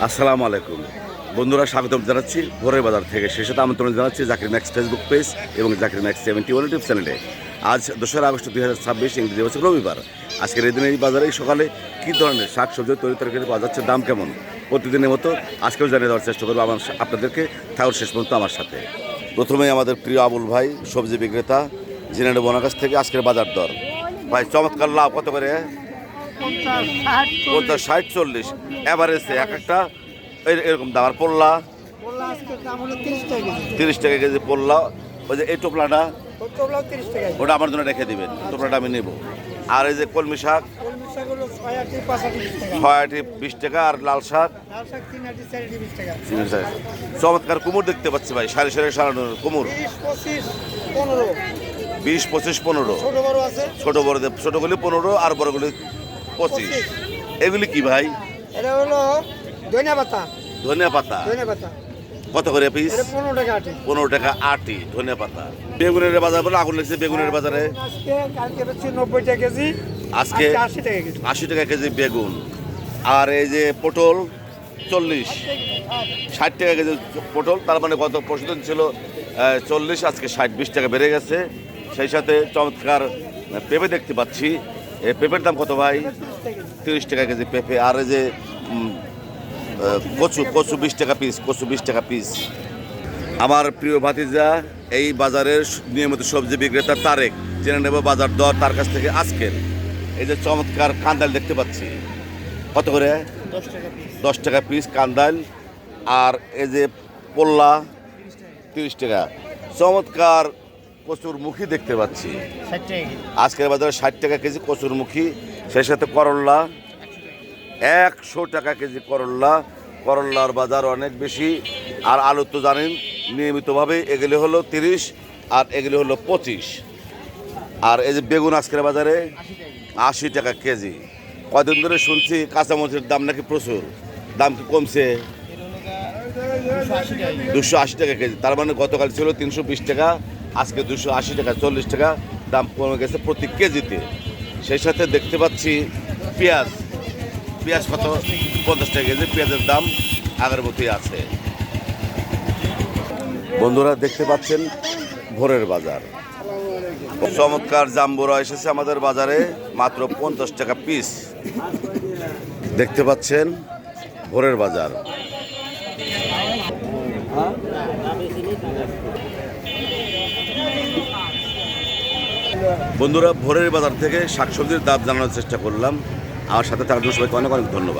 আসসালামু আলাইকুম বন্ধুরা, স্বাগতম জানাচ্ছি ভোরের বাজার থেকে। সেই সাথে আমন্ত্রণ জানাচ্ছি জাকির ম্যাক্স ফেসবুক পেজ এবং জাকির ম্যাক্স 71 ইউটিউব চ্যানেলে। আজ 2রা আগস্ট 2026 ইংরেজি বছর রবিবার। আজকের এই দিনে এই বাজারে সকালে কী ধরনের শাক সবজি তৈরি তরকারি পাওয়া যাচ্ছে, দাম কেমন, প্রতিদিনের মতো আজকেও জানিয়ে দেওয়ার চেষ্টা করবো আপনাদেরকে। থাকুন শেষ পর্যন্ত আমার সাথে। প্রথমেই আমাদের প্রিয় আবুল ভাই, সবজি বিক্রেতা, জেনে নেব ওনার কাছ থেকে আজকের বাজার দর। ভাই, চমৎকার লাভ কত করে? 50, 60, 40 অ্যাভারেজ এক একটা এরকম দাম। আর পোল্লা 30 টাকা কেজি পোল্লা। ওই যে এই টোপলাটা, ওটা আমার জন্য রেখে দিবেন, টোপলাটা আমি নেব। আর এই যে কলমি শাক 6 20 টাকা। আর লাল শাক 3 টাকা। চমৎকার কুমড় দেখতে পাচ্ছি ভাই, সারি সারি সারানো কুমড় 20, 25, 15। ছোট বড়, ছোটগুলি 15 আর বড়গুলি 25। এগুলি কি ভাই? এটা হলো ধনিয়া পাতা। ধনিয়া পাতা কত করে পিস? 15 টাকা আটি ধনিয়া পাতা। বেগুনের বাজার বলে আগুন লাগছে বেগুনের বাজারে। কালকে 90 টাকা কেজি, আজকে 80 টাকা কেজি। 80 টাকা কেজি বেগুন। আর এই যে পটল 40, 60 টাকা কেজি পটল। তার মানে গত পরশুদিন ছিল 40, আজকে 60, 20 টাকা বেড়ে গেছে। সেই সাথে চমৎকার পেঁপে দেখতে পাচ্ছি। এই পেঁপের দাম কত ভাই? 30 টাকা কেজি পেঁপে। আর এই যে কচু 20 টাকা পিস, কচু 20 টাকা পিস। আমার প্রিয় ভাতিজা এই বাজারের নিয়মিত সবজি বিক্রেতা তারেক, জেনে নেব বাজার দর তার কাছ থেকে আজকের। এই যে চমৎকার কান্দাল দেখতে পাচ্ছি, কত করে? 10 টাকা পিস কান্দাল। আর এই যে পোল্লা 30 টাকা। চমৎকার কচুর মুখী দেখতে পাচ্ছি আজকের বাজারে 60 টাকা কেজি কচুর মুখী। সেই সাথে করল্লা 100 টাকা কেজি করল্লা। করল্লার বাজার অনেক বেশি। আর আলু তো জানেন নিয়মিতভাবে, এগুলি হলো 30 আর এগুলি হলো 25। আর এই যে বেগুন আজকের বাজারে 80 টাকা কেজি। কদিন ধরে শুনছি কাঁচামরিচের দাম নাকি প্রচুর, দাম কি কমছে? 280 টাকা কেজি। তার মানে গতকাল ছিল 320 টাকা, আজকে 280 টাকা, 40 টাকা দাম কমে গেছে প্রতি কেজিতে। সেই সাথে দেখতে পাচ্ছি পেঁয়াজ কত? 50 টাকা কেজি। পেঁয়াজের দাম আগের মতোই আছে। বন্ধুরা দেখতে পাচ্ছেন ভোরের বাজার। চমৎকার জাম্বুরা এসেছে আমাদের বাজারে, মাত্র 50 টাকা পিস। দেখতে পাচ্ছেন ভোরের বাজার। বন্ধুরা, ভোরের বাজার থেকে শাকসবজির দাম জানানোর চেষ্টা করলাম। আমার সাথে থাকার জন্য সবাইকে অনেক অনেক ধন্যবাদ।